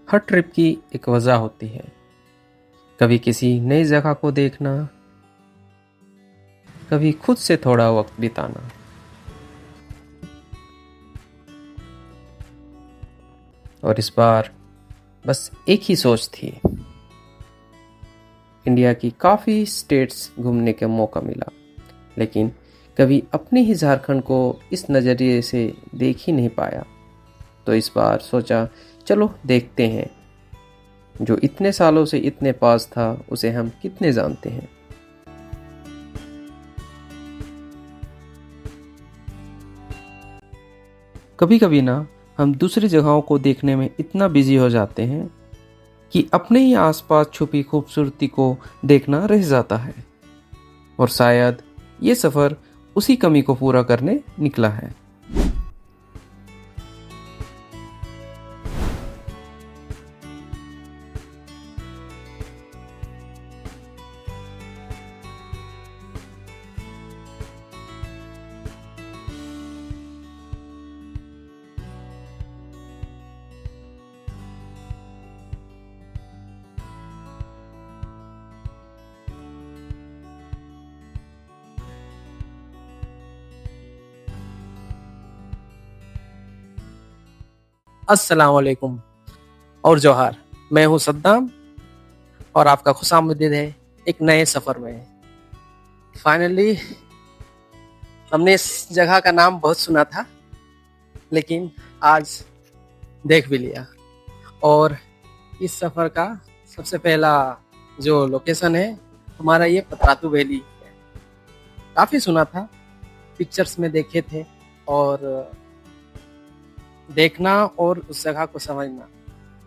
हर trip की एक वजह होती है। कभी किसी नई जगह को देखना, कभी खुद से थोड़ा वक्त बिताना। और इस बार बस एक ही सोच थी। इंडिया की काफ़ी स्टेट्स घूमने का मौका मिला, लेकिन कभी अपने ही झारखंड को इस नज़रिए से देख ही नहीं पाया। तो इस बार सोचा चलो देखते हैं, जो इतने सालों से इतने पास था उसे हम कितने जानते हैं। कभी कभी ना हम दूसरी जगहों को देखने में इतना बिजी हो जाते हैं कि अपने ही आसपास छुपी खूबसूरती को देखना रह जाता है। और शायद ये सफ़र उसी कमी को पूरा करने निकला है। अस्सलाम वालेकुम और जोहार। मैं हूं सद्दाम और आपका खुशामदीद है एक नए सफ़र में। फाइनली हमने इस जगह का नाम बहुत सुना था, लेकिन आज देख भी लिया। और इस सफ़र का सबसे पहला जो लोकेशन है हमारा ये पतरातू वैली है। काफ़ी सुना था, पिक्चर्स में देखे थे, और देखना और उस जगह को समझना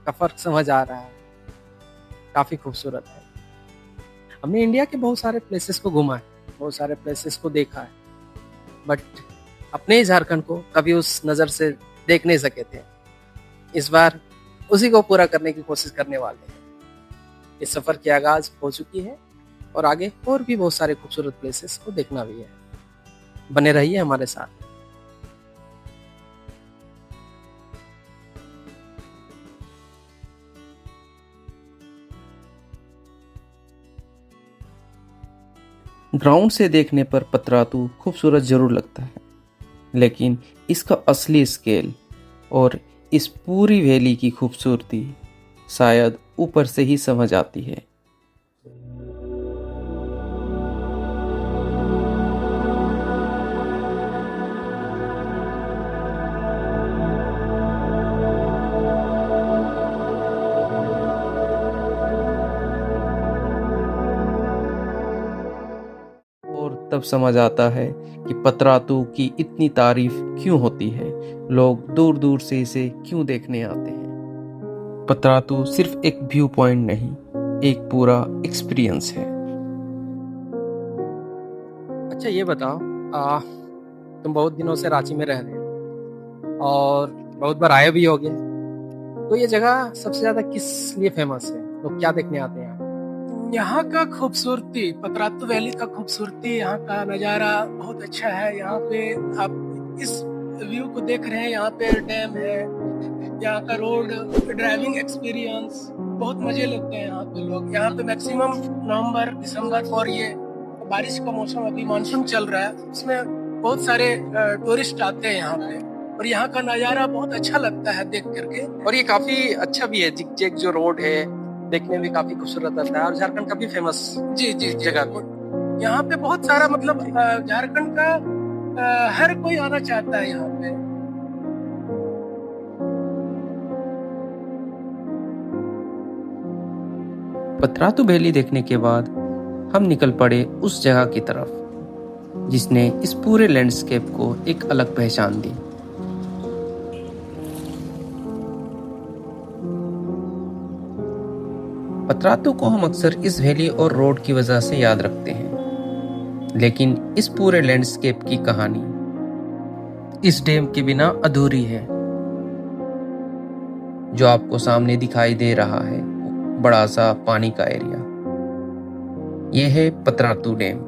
का फ़र्क समझ आ रहा है। काफ़ी खूबसूरत है। हमने इंडिया के बहुत सारे प्लेसेस को घूमा है, बहुत सारे प्लेसेस को देखा है, बट अपने ही झारखंड को कभी उस नज़र से देख नहीं सके थे। इस बार उसी को पूरा करने की कोशिश करने वाले हैं। इस सफ़र की आगाज़ हो चुकी है और आगे और भी बहुत सारे खूबसूरत प्लेसेस को देखना भी है। बने रहिए हमारे साथ। ग्राउंड से देखने पर पतरातू खूबसूरत जरूर लगता है, लेकिन इसका असली स्केल और इस पूरी वैली की खूबसूरती शायद ऊपर से ही समझ आती है। तब समझ आता है कि पतरातू की इतनी तारीफ क्यों होती है, लोग दूर दूर से इसे क्यों देखने आते हैं। पतरातू सिर्फ एक व्यू पॉइंट नहीं, एक पूरा एक्सपीरियंस है। अच्छा ये बताओ, तुम बहुत दिनों से रांची में रह रहे हो और बहुत बार आए भी होगे, तो ये जगह सबसे ज्यादा किस लिए फेमस है? लोग क्या देखने आते हैं? यहाँ का खूबसूरती, पतरातू वैली का खूबसूरती, यहाँ का नज़ारा बहुत अच्छा है। यहाँ पे आप इस व्यू को देख रहे हैं, यहाँ पे डैम है, यहाँ का रोड, ड्राइविंग एक्सपीरियंस बहुत मजे लेते हैं यहाँ पे लोग। यहाँ पे मैक्सिमम नवंबर दिसंबर, और ये बारिश का मौसम, अभी मानसून चल रहा है, उसमें बहुत सारे टूरिस्ट आते हैं यहाँ पे, और यहाँ का नज़ारा बहुत अच्छा लगता है देख करके। और ये काफी अच्छा भी है, जिग जो रोड है देखने में काफी खूबसूरत लगता है, और झारखंड का भी फेमस जी जगह को। यहाँ पे बहुत सारा मतलब झारखंड का हर कोई आना चाहता है यहाँ पे। पतरातू वैली देखने के बाद हम निकल पड़े उस जगह की तरफ जिसने इस पूरे लैंडस्केप को एक अलग पहचान दी। पतरातू को हम अक्सर इस वैली और रोड की वजह से याद रखते हैं, लेकिन इस पूरे लैंडस्केप की कहानी इस डैम के बिना अधूरी है। जो आपको सामने दिखाई दे रहा है, बड़ा सा पानी का एरिया, यह है पतरातू डैम।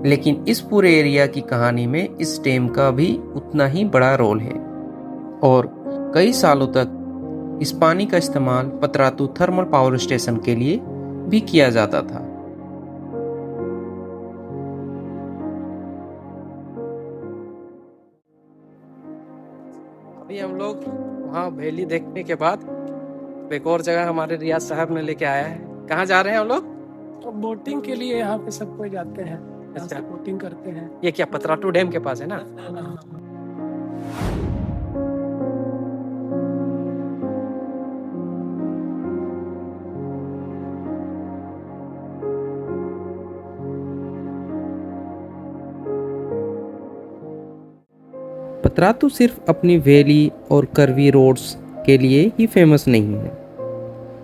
लेकिन इस पूरे एरिया की कहानी में इस डैम का भी उतना ही बड़ा रोल है। और कई सालों तक इस पानी का इस्तेमाल पतरातू थर्मल पावर स्टेशन के लिए भी किया जाता था। अभी हम लोग वहाँ वैली देखने के बाद एक और जगह हमारे रियाज साहब ने लेके आया है। कहाँ जा रहे हैं हम लोग? तो बोटिंग के लिए यहाँ पे सब कोई जाते हैं, अच्छा। बोटिंग करते हैं। ये क्या पतरातू डैम के पास है ना? पतरातू सिर्फ अपनी वैली और कर्वी रोड्स के लिए ही फेमस नहीं है।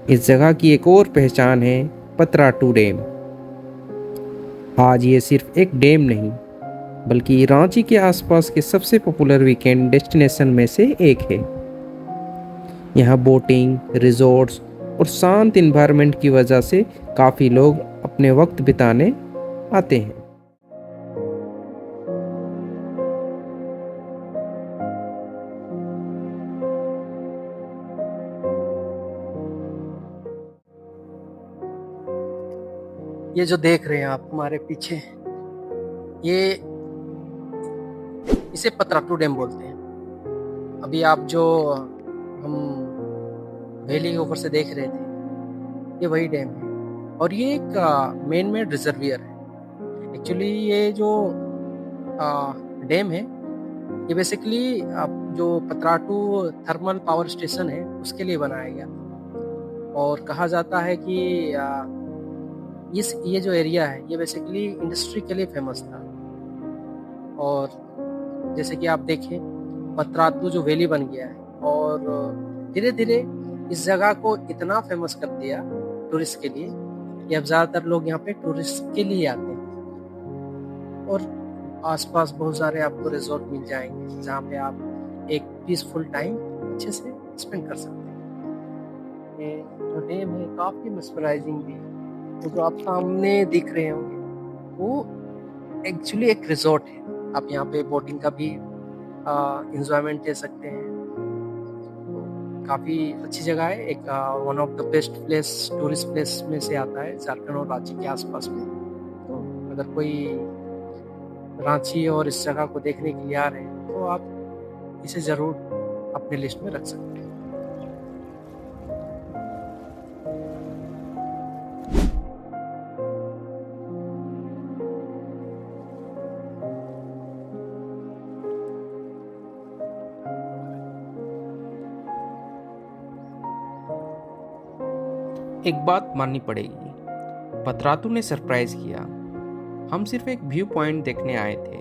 इस जगह की एक और पहचान है पतरातू डैम। आज ये सिर्फ एक डैम नहीं बल्कि रांची के आसपास के सबसे पॉपुलर वीकेंड डेस्टिनेशन में से एक है। यहाँ बोटिंग, रिजॉर्ट्स और शांत इन्वायरमेंट की वजह से काफ़ी लोग अपने वक्त बिताने आते हैं। ये जो देख रहे हैं आप हमारे पीछे, ये इसे पतरातू डैम बोलते हैं। अभी आप जो हम वैली के ऊपर से देख रहे थे, ये वही डैम है और ये एक मेन मेड रिजर्वियर है। एक्चुअली ये जो डैम है ये बेसिकली जो पतरातू थर्मल पावर स्टेशन है उसके लिए बनाया गया था। और कहा जाता है कि ये जो एरिया है ये बेसिकली इंडस्ट्री के लिए फेमस था। और जैसे कि आप देखें, पतरातू जो वैली बन गया है और धीरे धीरे इस जगह को इतना फेमस कर दिया टूरिस्ट के लिए कि अब ज़्यादातर लोग यहाँ पे टूरिस्ट के लिए आते हैं। और आसपास बहुत सारे आपको रिजॉर्ट मिल जाएंगे जहाँ पे आप एक पीसफुल टाइम अच्छे से स्पेंड कर सकते हैं। ये जो डैम है काफ़ी मेस्मराइजिंग भी है। तो जो आप सामने दिख रहे होंगे वो एक्चुअली एक रिजॉर्ट है। आप यहाँ पे बोटिंग का भी इंजॉयमेंट ले सकते हैं। तो काफ़ी अच्छी जगह है, एक one of the best place, tourist place में से आता है झारखंड और रांची के आसपास में। तो अगर कोई रांची और इस जगह को देखने के लिए आ रहे हैं तो आप इसे ज़रूर अपने लिस्ट में रख सकते हैं। एक बात माननी पड़ेगी, पतरातू ने सरप्राइज किया। हम सिर्फ एक व्यू पॉइंट देखने आए थे,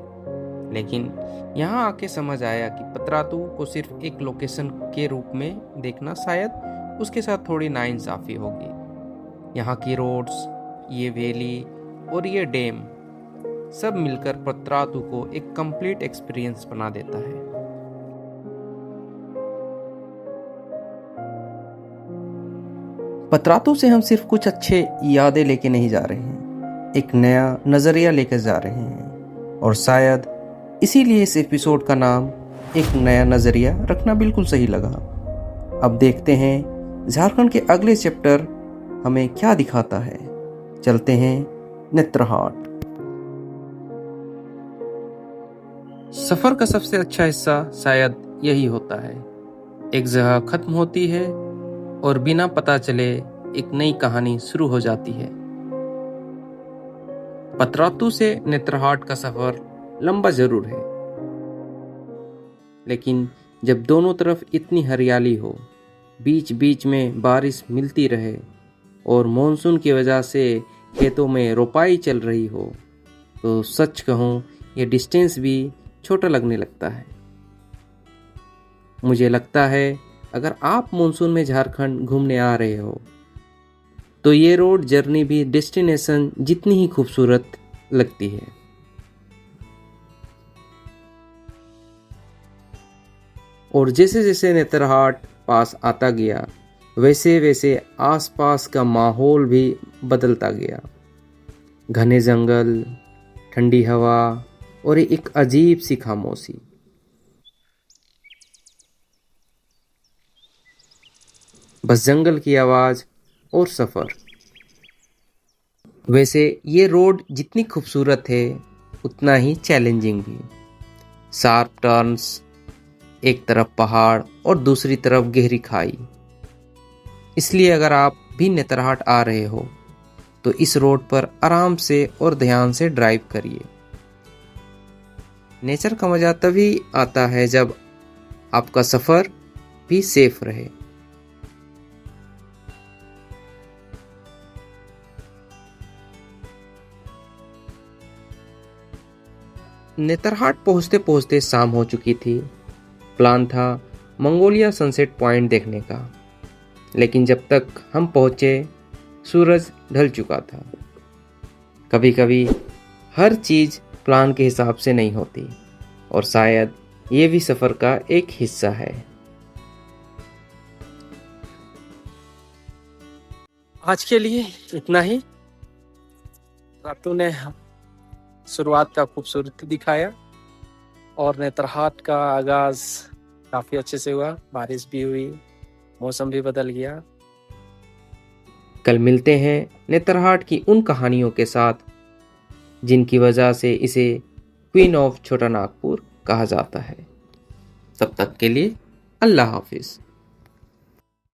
लेकिन यहाँ आके समझ आया कि पतरातू को सिर्फ एक लोकेशन के रूप में देखना शायद उसके साथ थोड़ी नाइंसाफ़ी होगी। यहाँ की रोड्स, ये वैली और ये डैम सब मिलकर पतरातू को एक कंप्लीट एक्सपीरियंस बना देता है। पतरातू से हम सिर्फ कुछ अच्छे यादें लेके नहीं जा रहे हैं, एक नया नज़रिया लेकर जा रहे हैं। और शायद इसीलिए इस एपिसोड का नाम एक नया नज़रिया रखना बिल्कुल सही लगा। अब देखते हैं झारखंड के अगले चैप्टर हमें क्या दिखाता है। चलते हैं नेत्रहाट। सफ़र का सबसे अच्छा हिस्सा शायद यही होता है, एक जगह खत्म होती है और बिना पता चले एक नई कहानी शुरू हो जाती है। पतरातू से नेत्रहाट का सफर लंबा जरूर है, लेकिन जब दोनों तरफ इतनी हरियाली हो, बीच बीच में बारिश मिलती रहे और मॉनसून की वजह से खेतों में रोपाई चल रही हो, तो सच कहूँ ये डिस्टेंस भी छोटा लगने लगता है। मुझे लगता है अगर आप मॉनसून में झारखंड घूमने आ रहे हो तो ये रोड जर्नी भी डेस्टिनेशन जितनी ही खूबसूरत लगती है। और जैसे जैसे नेत्रहाट पास आता गया, वैसे वैसे आसपास का माहौल भी बदलता गया। घने जंगल, ठंडी हवा और एक अजीब सी खामोशी। बस जंगल की आवाज़ और सफ़र। वैसे ये रोड जितनी खूबसूरत है उतना ही चैलेंजिंग भी। शार्प टर्न्स, एक तरफ पहाड़ और दूसरी तरफ गहरी खाई। इसलिए अगर आप भी नेतरहाट आ रहे हो तो इस रोड पर आराम से और ध्यान से ड्राइव करिए। नेचर का मज़ा तभी आता है जब आपका सफ़र भी सेफ रहे। नेतरहाट पहुंचते पहुंचते शाम हो चुकी थी। प्लान था मंगोलिया सनसेट पॉइंट देखने का, लेकिन जब तक हम पहुंचे सूरज ढल चुका था। कभी कभी हर चीज़ प्लान के हिसाब से नहीं होती, और शायद ये भी सफ़र का एक हिस्सा है। आज के लिए इतना ही। रातू ने शुरुआत का खूबसूरती दिखाया और नेतरहाट का आगाज काफी अच्छे से हुआ। बारिश भी हुई, मौसम भी बदल गया। कल मिलते हैं नेतरहाट की उन कहानियों के साथ जिनकी वजह से इसे क्वीन ऑफ छोटा नागपुर कहा जाता है। तब तक के लिए अल्लाह हाफिज।